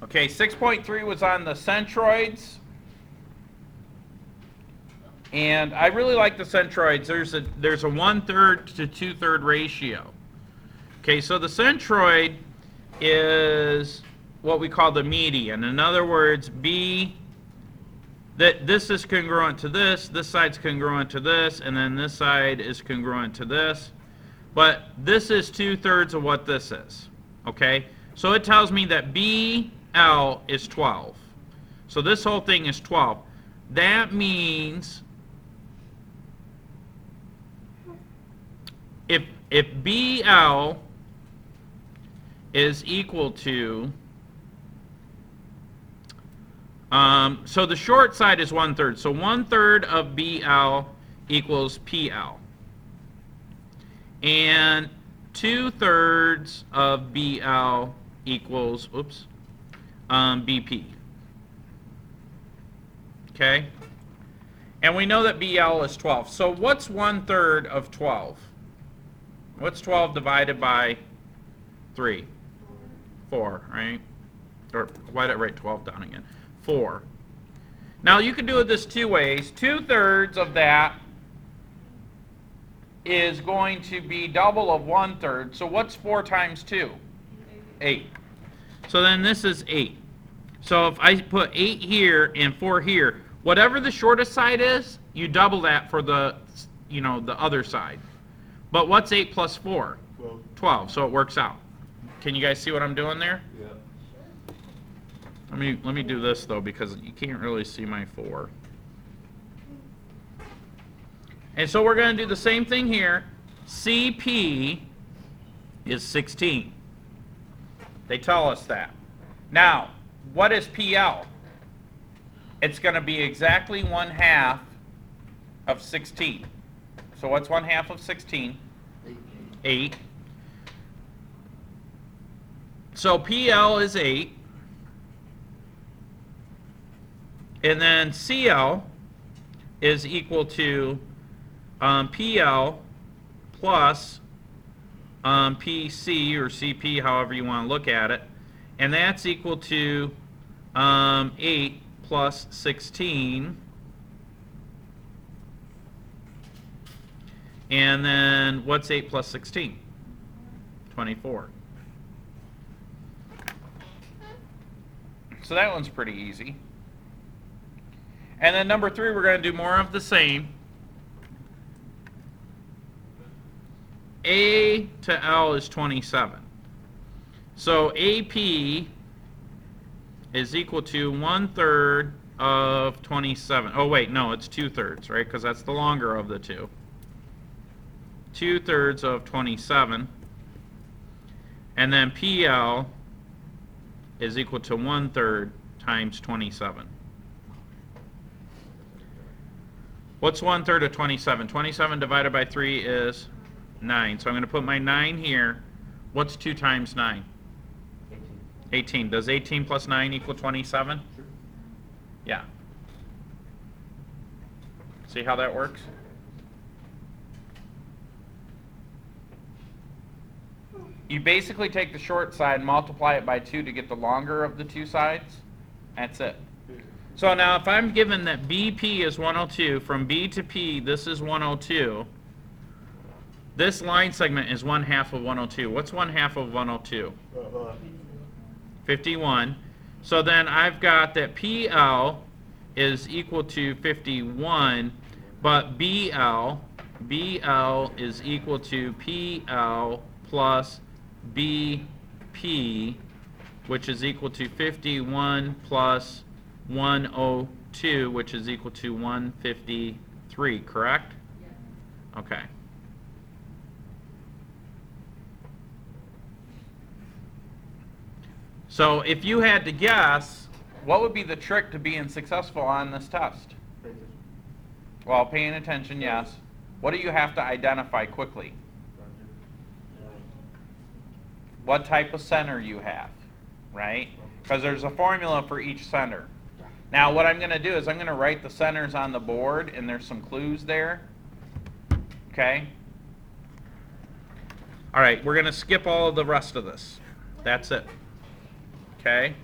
Okay, 6.3 was on the centroids. And I really like the centroids. There's a 1/3 to 2/3 ratio. Okay, so the centroid is what we call the median. In other words, this is congruent to this side's congruent to this, and then this side is congruent to this. But this is 2/3 of what this is. Okay, so it tells me that BL is 12. So this whole thing is 12. That means if BL is equal to, so the short side is 1/3. So 1/3 of BL equals PL. And 2/3 of BL equals, BP. Okay? And we know that BL is 12. So what's 1/3 of 12? What's 12 divided by 3? 4, right? Or why did I write 12 down again? 4. Now you can do this two ways. 2/3 of that is going to be double of 1/3. So what's 4 times 2? 8. So then this is 8. So if I put 8 here and 4 here, whatever the shortest side is, you double that for the, the other side. But what's 8 plus 4? 12. 12, so it works out. Can you guys see what I'm doing there? Yeah. Let me do this though, because you can't really see my 4. And so we're going to do the same thing here. CP is 16. They tell us that. Now, what is PL? It's going to be exactly 1/2 of 16. So what's 1/2 of 16? 8. So PL is 8. And then CL is equal to PL plus PC or CP, however you want to look at it. And that's equal to 8 plus 16. And then what's 8 plus 16? 24. So that one's pretty easy. And then number 3, we're going to do more of the same. A to L is 27. So AP is equal to 1/3 of 27. Oh wait, no, it's 2/3, right? Because that's the longer of the two. 2/3 of 27. And then PL is equal to 1/3 times 27. What's 1/3 of 27? 27 divided by 3 is 9. So I'm going to put my 9 here. What's 2 times 9? 18. Does 18 plus 9 equal 27? Sure. Yeah. See how that works? You basically take the short side and multiply it by 2 to get the longer of the two sides. That's it. So now if I'm given that BP is 102, from B to P this is 102, this line segment is 1/2 of 102. What's 1/2 of 102? 51. So then I've got that PL is equal to 51, but BL is equal to PL plus BP, which is equal to 51 plus 102, which is equal to 153, correct? Yeah. Okay. So if you had to guess, what would be the trick to being successful on this test? Well, paying attention, yes. What do you have to identify quickly? What type of center you have, right? Because there's a formula for each center. Now what I'm going to do is I'm going to write the centers on the board, and there's some clues there. Okay? All right, we're going to skip all of the rest of this. That's it. Okay?